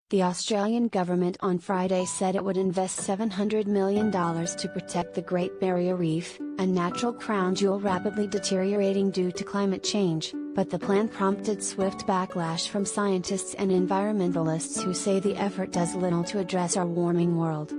The Australian government on Friday said it would invest $700 million to protect the Great Barrier Reef, a natural crown jewel rapidly deteriorating due to climate change, but the plan prompted swift backlash from scientists and environmentalists who say the effort does little to address our warming world.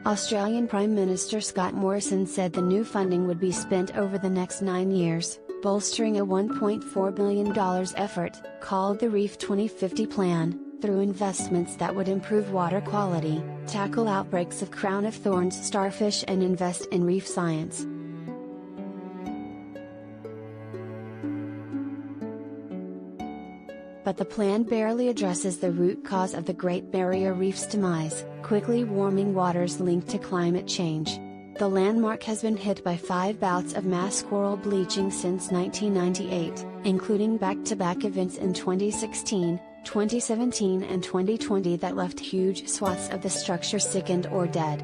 Australian Prime Minister Scott Morrison said the new funding would be spent over the next 9 years, bolstering a $1.4 billion effort, called the Reef 2050 Plan, through investments that would improve water quality, tackle outbreaks of crown of thorns starfish and invest in reef science. But the plan barely addresses the root cause of the Great Barrier Reef's demise, quickly warming waters linked to climate change. The landmark has been hit by 5 bouts of mass coral bleaching since 1998, including back-to-back events in 2016, 2017 and 2020 that left huge swaths of the structure sickened or dead.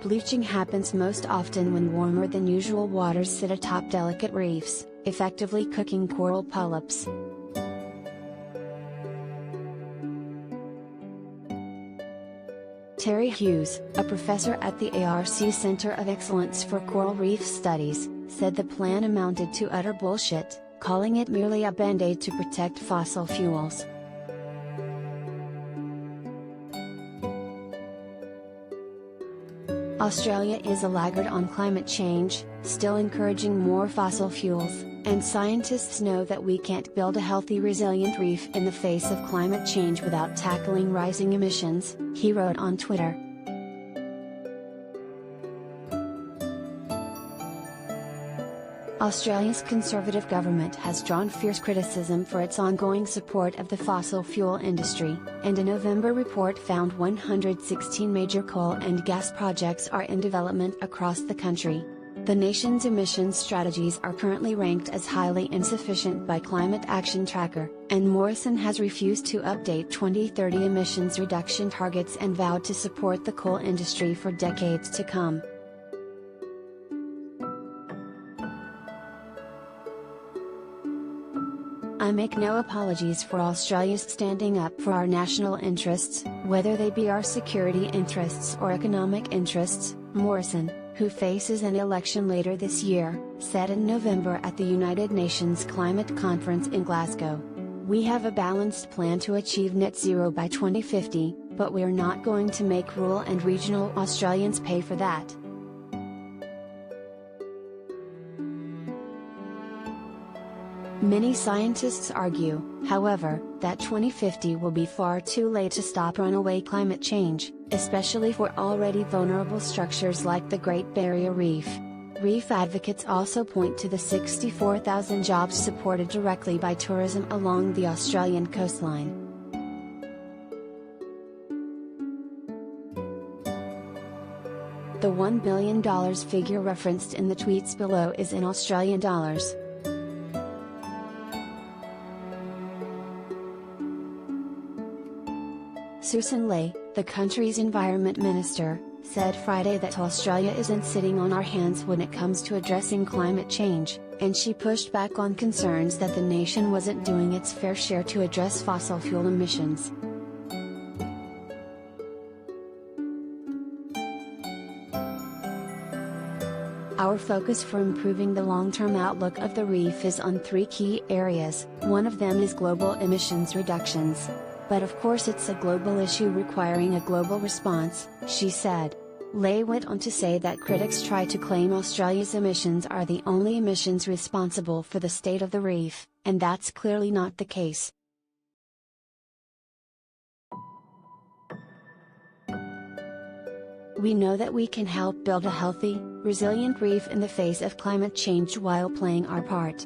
Bleaching happens most often when warmer than usual waters sit atop delicate reefs, effectively cooking coral polyps. Terry Hughes, a professor at the ARC Center of Excellence for Coral Reef Studies, said the plan amounted to utter bullshit, calling it merely a band-aid to protect fossil fuels. Australia is a laggard on climate change, still encouraging more fossil fuels, and scientists know that we can't build a healthy resilient reef in the face of climate change without tackling rising emissions, he wrote on Twitter. Australia's Conservative government has drawn fierce criticism for its ongoing support of the fossil fuel industry, and a November report found 116 major coal and gas projects are in development across the country. The nation's emissions strategies are currently ranked as highly insufficient by Climate Action Tracker, and Morrison has refused to update 2030 emissions reduction targets and vowed to support the coal industry for decades to come. I make no apologies for Australia's standing up for our national interests, whether they be our security interests or economic interests, Morrison, who faces an election later this year, said in November at the United Nations Climate Conference in Glasgow. We have a balanced plan to achieve net zero by 2050, but we are not going to make rural and regional Australians pay for that. Many scientists argue, however, that 2050 will be far too late to stop runaway climate change, especially for already vulnerable structures like the Great Barrier Reef. Reef advocates also point to the 64,000 jobs supported directly by tourism along the Australian coastline. The $1 billion figure referenced in the tweets below is in Australian dollars. Susan Ley, the country's environment minister, said Friday that Australia isn't sitting on our hands when it comes to addressing climate change, and she pushed back on concerns that the nation wasn't doing its fair share to address fossil fuel emissions. Our focus for improving the long-term outlook of the reef is on 3 key areas, one of them is global emissions reductions. But of course it's a global issue requiring a global response, she said. Ley went on to say that critics try to claim Australia's emissions are the only emissions responsible for the state of the reef, and that's clearly not the case. We know that we can help build a healthy, resilient reef in the face of climate change while playing our part.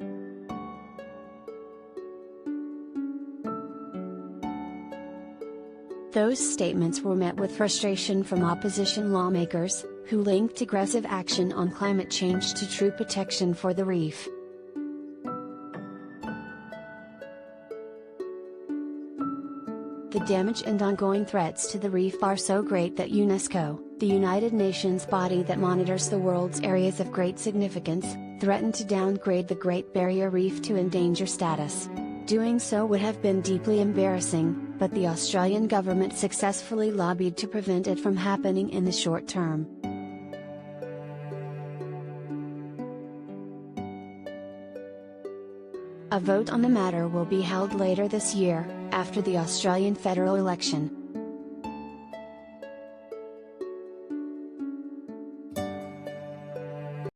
Those statements were met with frustration from opposition lawmakers, who linked aggressive action on climate change to true protection for the reef. The damage and ongoing threats to the reef are so great that UNESCO, The United Nations body that monitors the world's areas of great significance, threatened to downgrade the Great Barrier Reef to endangered status. Doing so would have been deeply embarrassing, but the Australian government successfully lobbied to prevent it from happening in the short term. A vote on the matter will be held later this year, after the Australian federal election.